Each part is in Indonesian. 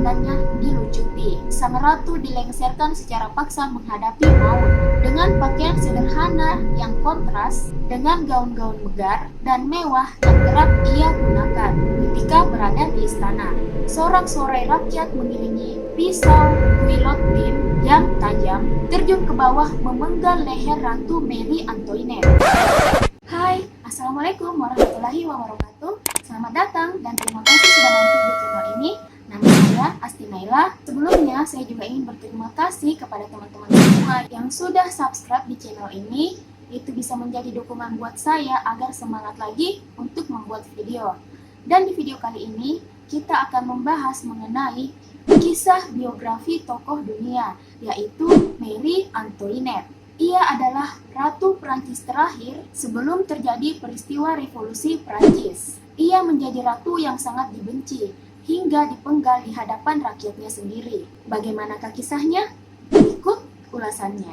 komandannya dilucuti. Sang ratu dilengserkan secara paksa menghadapi maut dengan pakaian sederhana yang kontras dengan gaun-gaun megah dan mewah yang kerap ia gunakan ketika berada di istana. Sorak-sorai rakyat mengiringi pisau guillotine yang tajam terjun ke bawah memenggal leher Ratu Marie Antoinette. Hai, Assalamualaikum warahmatullahi wabarakatuh. Selamat datang dan terima kasih sudah mampir di channel ini. Nama saya Asti Naila. Sebelumnya saya juga ingin berterima kasih kepada teman-teman semua yang sudah subscribe di channel ini. Itu bisa menjadi dukungan buat saya agar semangat lagi untuk membuat video. Dan di video kali ini kita akan membahas mengenai kisah biografi tokoh dunia, yaitu Marie Antoinette. Ia adalah Ratu Prancis terakhir sebelum terjadi peristiwa revolusi Prancis. Ia menjadi ratu yang sangat dibenci hingga dipenggal di hadapan rakyatnya sendiri. Bagaimanakah kisahnya? Berikut ulasannya.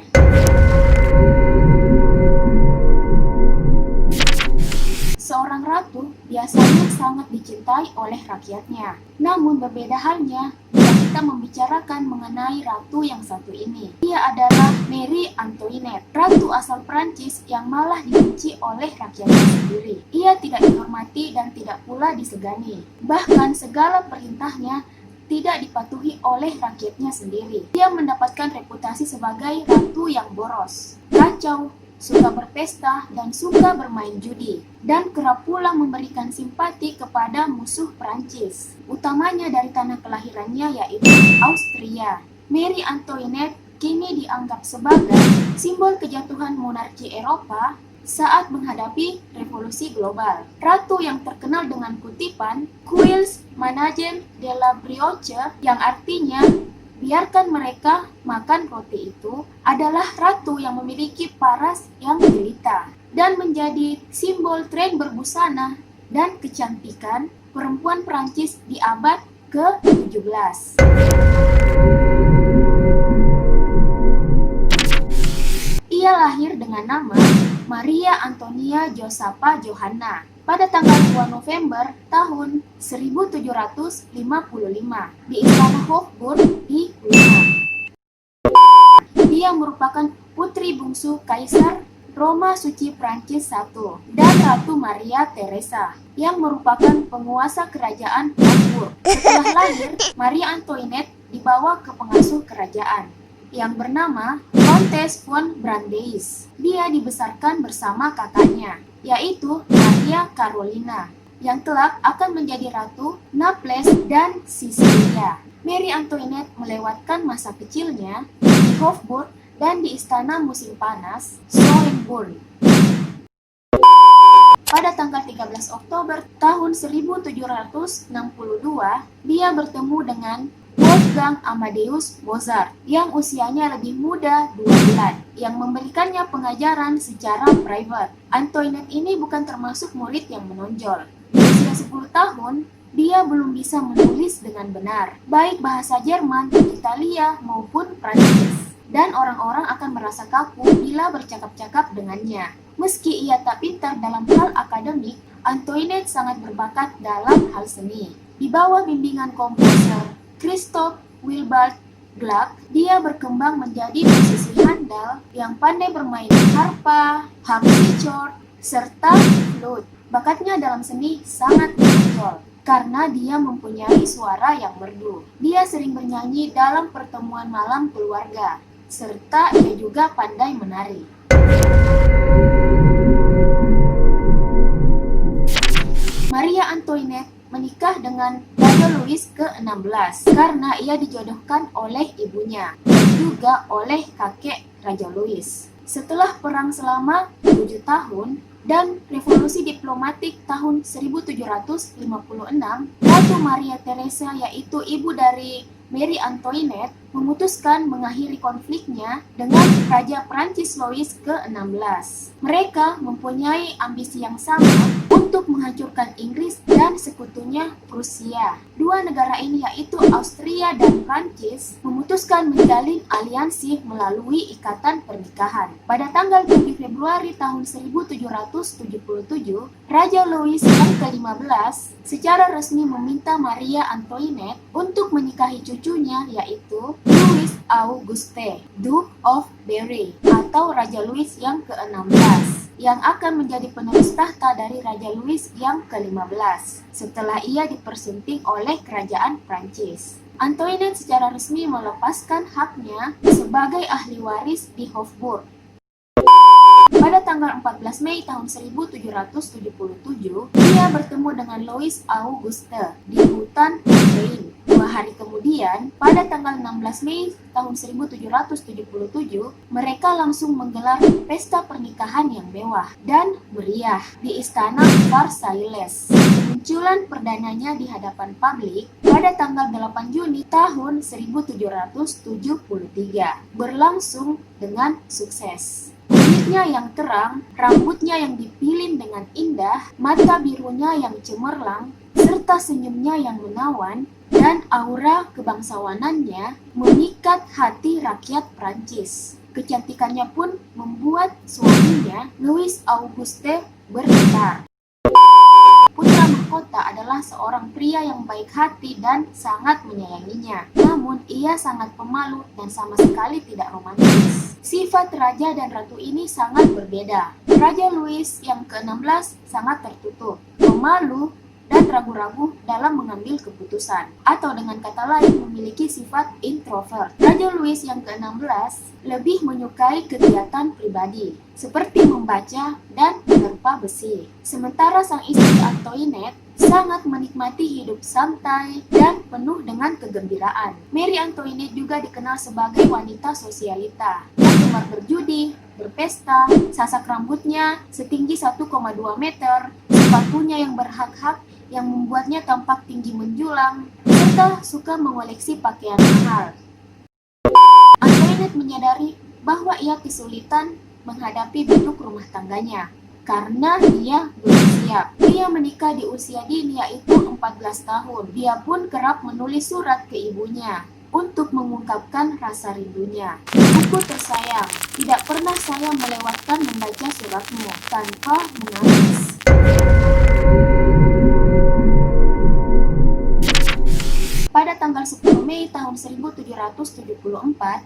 Seorang ratu biasanya sangat dicintai oleh rakyatnya. Namun berbeda halnya jika kita membicarakan mengenai ratu yang satu ini. Ia adalah Marie Antoinette, ratu asal Prancis yang malah dibenci oleh rakyatnya sendiri. Ia tidak dihormati dan tidak pula disegani. Bahkan segala perintahnya tidak dipatuhi oleh rakyatnya sendiri. Ia mendapatkan reputasi sebagai ratu yang boros, kacau, suka berpesta, dan suka bermain judi, dan kerap pula memberikan simpati kepada musuh Prancis, utamanya dari tanah kelahirannya yaitu Austria. Marie Antoinette kini dianggap sebagai simbol kejatuhan monarki Eropa saat menghadapi revolusi global. Ratu yang terkenal dengan kutipan "Quelles managent de la brioche" yang artinya biarkan mereka makan roti itu, adalah ratu yang memiliki paras yang jelita dan menjadi simbol tren berbusana dan kecantikan perempuan Prancis di abad ke-17. Ia lahir dengan nama Maria Antonia Josapha Johanna pada tanggal 2 November tahun 1755 di Istana Hofburg di Wina. Dia merupakan putri bungsu Kaisar Roma Suci Prancis I dan Ratu Maria Theresa yang merupakan penguasa kerajaan Habsburg. Setelah lahir, Maria Antoinette dibawa ke pengasuh kerajaan yang bernama Countess von Brandeis. Dia dibesarkan bersama kakaknya, yaitu Maria Carolina, yang kelak akan menjadi Ratu Naples dan Sisilia. Marie Antoinette melewatkan masa kecilnya di Hofburg dan di istana musim panas Schönbrunn. Pada tanggal 13 Oktober tahun 1762, dia bertemu dengan Wolfgang Amadeus Mozart yang usianya lebih muda 2 bulan, yang memberikannya pengajaran secara private. Antoinette ini bukan termasuk murid yang menonjol. Di usia 10 tahun, dia belum bisa menulis dengan benar, baik bahasa Jerman, Italia, maupun Prancis. Dan orang-orang akan merasa kaku bila bercakap-cakap dengannya. Meski ia tak pintar dalam hal akademik, Antoinette sangat berbakat dalam hal seni. Di bawah bimbingan komposer Christoph Willibald Gluck, dia berkembang menjadi musisi handal yang pandai bermain harpa, harpsichord, serta flute. Bakatnya dalam seni sangat menonjol karena dia mempunyai suara yang merdu. Dia sering bernyanyi dalam pertemuan malam keluarga, serta ia juga pandai menari. Maria Antoinette menikah dengan Raja Louis ke-16 karena ia dijodohkan oleh ibunya dan juga oleh kakek Raja Louis. Setelah perang selama 7 tahun dan revolusi diplomatik tahun 1756, Ratu Maria Theresa, yaitu ibu dari Marie Antoinette, memutuskan mengakhiri konfliknya dengan Raja Prancis Louis ke-16. Mereka mempunyai ambisi yang sama untuk untuk menghancurkan Inggris dan sekutunya Prusia. Dua negara ini yaitu Austria dan Prancis memutuskan menjalin aliansi melalui ikatan pernikahan. Pada tanggal 7 Februari tahun 1777, Raja Louis yang ke-15 secara resmi meminta Maria Antoinette untuk menikahi cucunya yaitu Louis Auguste, Duke of Berry atau Raja Louis yang ke-16 yang akan menjadi penerus tahta dari Raja Louis yang ke-15 setelah ia dipersunting oleh kerajaan Prancis. Antoinette secara resmi melepaskan haknya sebagai ahli waris di Hofburg. Pada tanggal 14 Mei tahun 1777, ia bertemu dengan Louis Auguste di hutan Rhine. 2 hari kemudian, pada tanggal 16 Mei tahun 1777, mereka langsung menggelar pesta pernikahan yang mewah dan meriah di Istana Versailles. Kemunculan perdananya di hadapan publik pada tanggal 8 Juni tahun 1773 berlangsung dengan sukses. Kulitnya yang terang, rambutnya yang dipilin dengan indah, mata birunya yang cemerlang, serta senyumnya yang menawan, dan aura kebangsawanannya memikat hati rakyat Prancis. Kecantikannya pun membuat suaminya, Louis Auguste, bergetar. Putra mahkota adalah seorang pria yang baik hati dan sangat menyayanginya. Namun, ia sangat pemalu dan sama sekali tidak romantis. Sifat raja dan ratu ini sangat berbeda. Raja Louis yang ke-16 sangat tertutup, pemalu, dan ragu-ragu dalam mengambil keputusan, atau dengan kata lain memiliki sifat introvert. Raja Louis yang ke-16 lebih menyukai kegiatan pribadi, seperti membaca dan menerpa besi. Sementara sang istri Antoinette sangat menikmati hidup santai dan penuh dengan kegembiraan. Marie Antoinette juga dikenal sebagai wanita sosialita yang gemar berjudi, berpesta, sasak rambutnya setinggi 1,2 meter, sepatunya yang berhak-hak yang membuatnya tampak tinggi menjulang, serta suka mengoleksi pakaian mahal. Antoinette menyadari bahwa ia kesulitan menghadapi bentuk rumah tangganya karena dia belum siap. Ia menikah di usia dini yaitu 14 tahun. Dia pun kerap menulis surat ke ibunya untuk mengungkapkan rasa rindunya. Buku tersayang, tidak pernah saya melewatkan membaca suratmu tanpa menangis. Pada tanggal 10 Mei tahun 1774,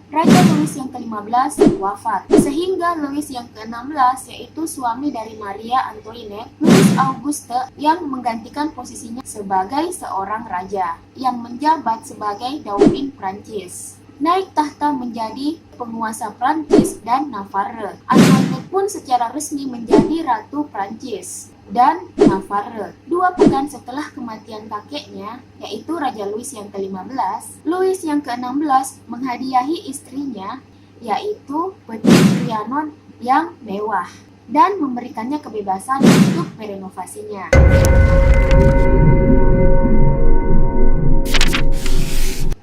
Raja Louis yang ke-15 wafat, sehingga Louis yang ke-16 yaitu suami dari Maria Antoinette, Louis Auguste yang menggantikan posisinya sebagai seorang raja yang menjabat sebagai Dauphin Prancis. Naik tahta menjadi penguasa Prancis dan Navarre. Antoinette pun secara resmi menjadi Ratu Prancis dan Navarre. 2 pekan setelah kematian kakeknya, yaitu Raja Louis yang ke-15, Louis yang ke-16 menghadiahi istrinya, yaitu Petit Trianon yang mewah, dan memberikannya kebebasan untuk merenovasinya.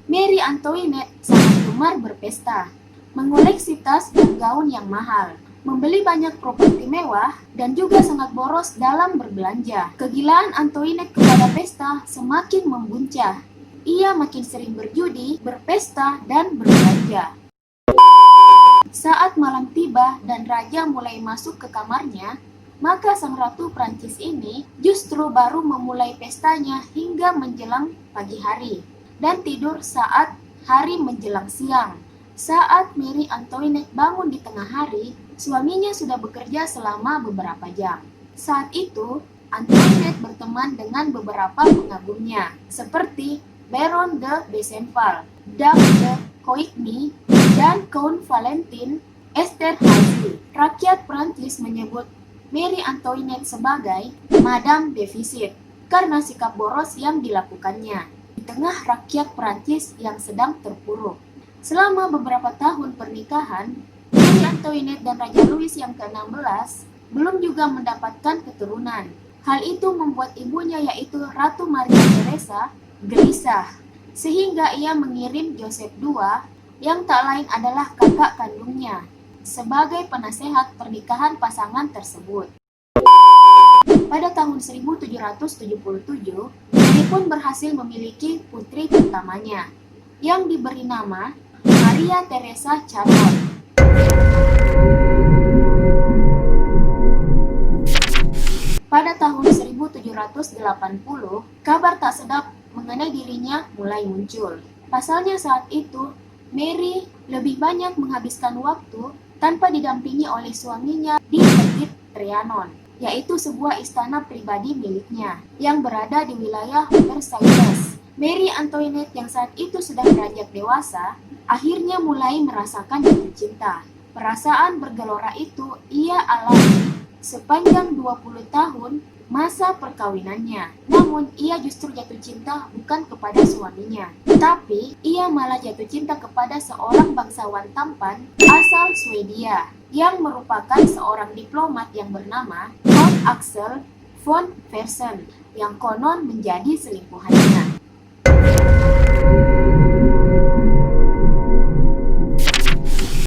Marie Antoinette sangat gemar berpesta, mengoleksi tas dan gaun yang mahal, membeli banyak properti mewah, dan juga sangat boros dalam berbelanja. Kegilaan Antoinette kepada pesta semakin membuncah. Ia makin sering berjudi, berpesta, dan berbelanja. Saat malam tiba dan raja mulai masuk ke kamarnya, maka sang ratu Prancis ini justru baru memulai pestanya hingga menjelang pagi hari dan tidur saat hari menjelang siang. Saat Marie Antoinette bangun di tengah hari, suaminya sudah bekerja selama beberapa jam. Saat itu, Antoinette berteman dengan beberapa pengagumnya, seperti Baron de Besenval, Duc de Coigny, dan Count Valentin Esterhazy. Rakyat Prancis menyebut Marie Antoinette sebagai Madame Deficit karena sikap boros yang dilakukannya di tengah rakyat Prancis yang sedang terpuruk. Selama beberapa tahun pernikahan, Marie Antoinette dan Raja Louis yang ke-16 belum juga mendapatkan keturunan. Hal itu membuat ibunya yaitu Ratu Maria Theresa gelisah, sehingga ia mengirim Joseph II yang tak lain adalah kakak kandungnya sebagai penasehat pernikahan pasangan tersebut. Pada tahun 1777, Mary pun berhasil memiliki putri pertamanya, yang diberi nama Maria Theresa Charlotte. Pada tahun 1780, kabar tak sedap mengenai dirinya mulai muncul. Pasalnya saat itu, Mary lebih banyak menghabiskan waktu tanpa didampingi oleh suaminya di Petit Trianon, yaitu sebuah istana pribadi miliknya yang berada di wilayah Versailles. Mary Antoinette yang saat itu sudah beranjak dewasa, akhirnya mulai merasakan jatuh cinta. Perasaan bergelora itu ia alami sepanjang 20 tahun masa perkawinannya. Namun, ia justru jatuh cinta bukan kepada suaminya, tapi ia malah jatuh cinta kepada seorang bangsawan tampan asal Swedia yang merupakan seorang diplomat yang bernama Count Axel von Fersen yang konon menjadi selingkuhannya.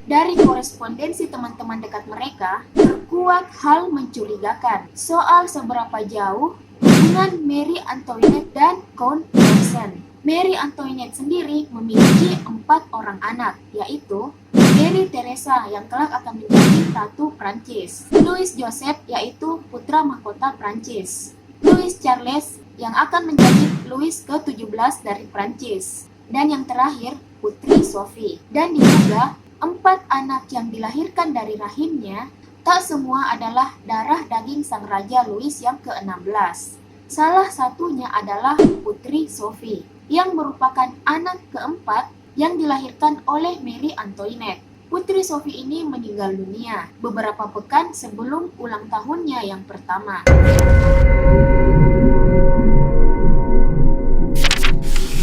Dari korespondensi teman-teman dekat mereka, terkuak hal mencurigakan soal seberapa jauh hubungan Mary Antoinette dan Count Fersen. Mary Antoinette sendiri memiliki 4 orang anak, yaitu Mary Theresa yang kelak akan menjadi Ratu Prancis, Louis Joseph yaitu putra mahkota Prancis, Louis Charles yang akan menjadi Louis ke-17 dari Prancis, dan yang terakhir Putri Sophie. Dan diduga 4 anak yang dilahirkan dari rahimnya tak semua adalah darah daging sang Raja Louis yang ke-16. Salah satunya adalah Putri Sophie, yang merupakan anak keempat yang dilahirkan oleh Mary Antoinette. Putri Sophie ini meninggal dunia beberapa pekan sebelum ulang tahunnya yang pertama.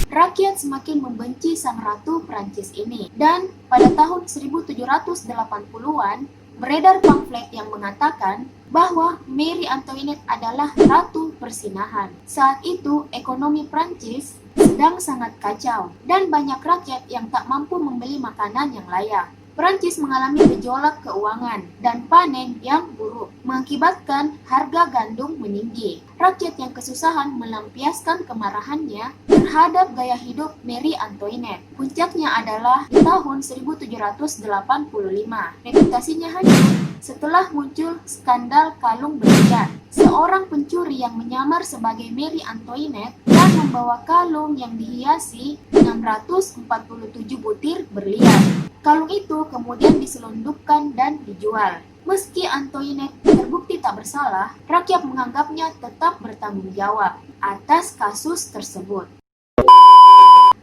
Rakyat semakin membenci sang Ratu Prancis ini, dan pada tahun 1780-an beredar pamflet yang mengatakan bahwa Mary Antoinette adalah ratu persinahan. Saat itu ekonomi Prancis sedang sangat kacau dan banyak rakyat yang tak mampu membeli makanan yang layak. Prancis mengalami gejolak keuangan dan panen yang buruk, mengakibatkan harga gandum meninggi. Rakyat yang kesusahan melampiaskan kemarahannya terhadap gaya hidup Mary Antoinette. Puncaknya adalah di tahun 1785. Reputasinya hancur setelah muncul skandal kalung berlian. Seorang pencuri yang menyamar sebagai Mary Antoinette dan membawa kalung yang dihiasi 647 butir berlian. Kalung itu kemudian diselundupkan dan dijual. Meski Antoinette terbukti tak bersalah, rakyat menganggapnya tetap bertanggung jawab atas kasus tersebut.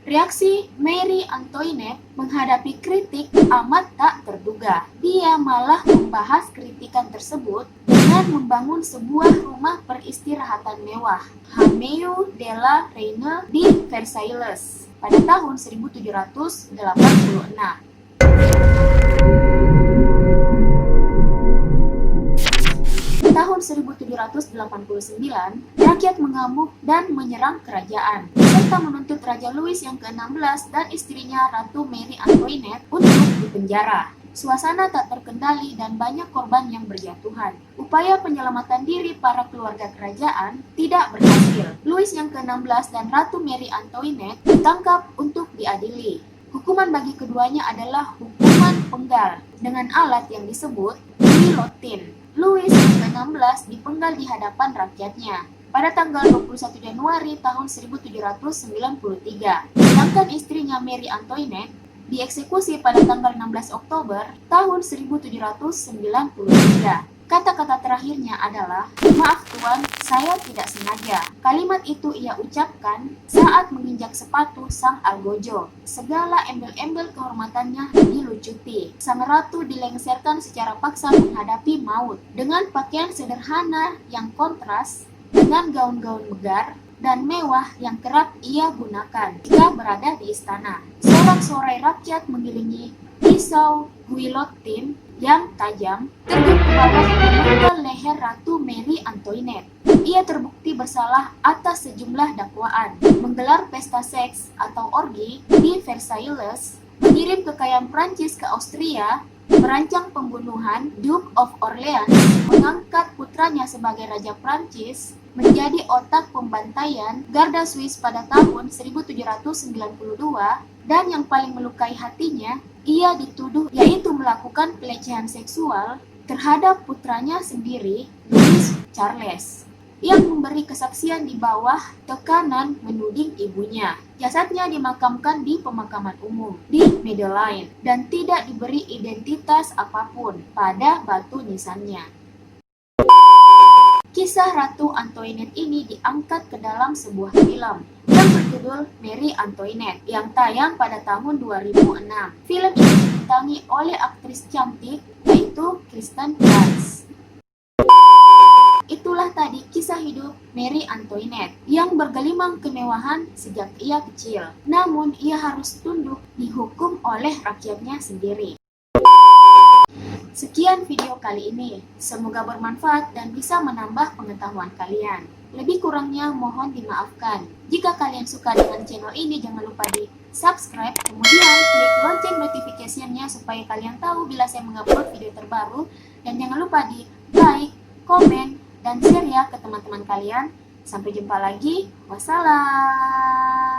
Reaksi Mary Antoinette menghadapi kritik amat tak terduga. Dia malah membahas kritikan tersebut dengan membangun sebuah rumah peristirahatan mewah, Hameu de la Reine di Versailles, pada tahun 1786. Tahun 1789, rakyat mengamuk dan menyerang kerajaan, serta menuntut Raja Louis yang ke-16 dan istrinya Ratu Mary Antoinette untuk dipenjara. Suasana tak terkendali dan banyak korban yang berjatuhan. Upaya penyelamatan diri para keluarga kerajaan tidak berhasil. Louis yang ke-16 dan Ratu Mary Antoinette ditangkap untuk diadili. Hukuman bagi keduanya adalah hukuman penggal dengan alat yang disebut guillotine. Louis ke-16 dipenggal di hadapan rakyatnya pada tanggal 21 Januari tahun 1793. Sedangkan istrinya Mary Antoinette dieksekusi pada tanggal 16 Oktober tahun 1793. Kata-kata terakhirnya adalah, "Maaf Tuan, saya tidak sengaja." Kalimat itu ia ucapkan saat menginjak sepatu sang algojo. Segala embel-embel kehormatannya dilucuti. Sang ratu dilengserkan secara paksa menghadapi maut dengan pakaian sederhana yang kontras dengan gaun-gaun megah dan mewah yang kerap ia gunakan jika berada di istana. Sorak-sorai rakyat mengiringi pisau guillotine yang tajam terjun ke bawah memenggal leher Ratu Mary Antoinette. Ia terbukti bersalah atas sejumlah dakwaan, menggelar pesta seks atau orgi di Versailles, mengirim kekayaan Prancis ke Austria, merancang pembunuhan Duke of Orleans, mengangkat putranya sebagai Raja Prancis, menjadi otak pembantaian Garda Swiss pada tahun 1792, dan yang paling melukai hatinya, ia dituduh yaitu melakukan pelecehan seksual terhadap putranya sendiri, Louis Charles, yang memberi kesaksian di bawah tekanan menuding ibunya. Jasadnya dimakamkan di pemakaman umum di Medellin dan tidak diberi identitas apapun pada batu nisannya. Kisah Ratu Antoinette ini diangkat ke dalam sebuah film yang berjudul Marie Antoinette yang tayang pada tahun 2006. Film ini dibintangi oleh aktris cantik yaitu Kirsten Dunst. Itulah tadi kisah hidup Marie Antoinette yang bergelimang kemewahan sejak ia kecil. Namun ia harus tunduk dihukum oleh rakyatnya sendiri. Sekian video kali ini, semoga bermanfaat dan bisa menambah pengetahuan kalian. Lebih kurangnya mohon dimaafkan. Jika kalian suka dengan channel ini, jangan lupa di subscribe, kemudian klik lonceng notification-nya supaya kalian tahu bila saya mengupload video terbaru. Dan jangan lupa di like, komen, dan share ya ke teman-teman kalian. Sampai jumpa lagi. Wassalam.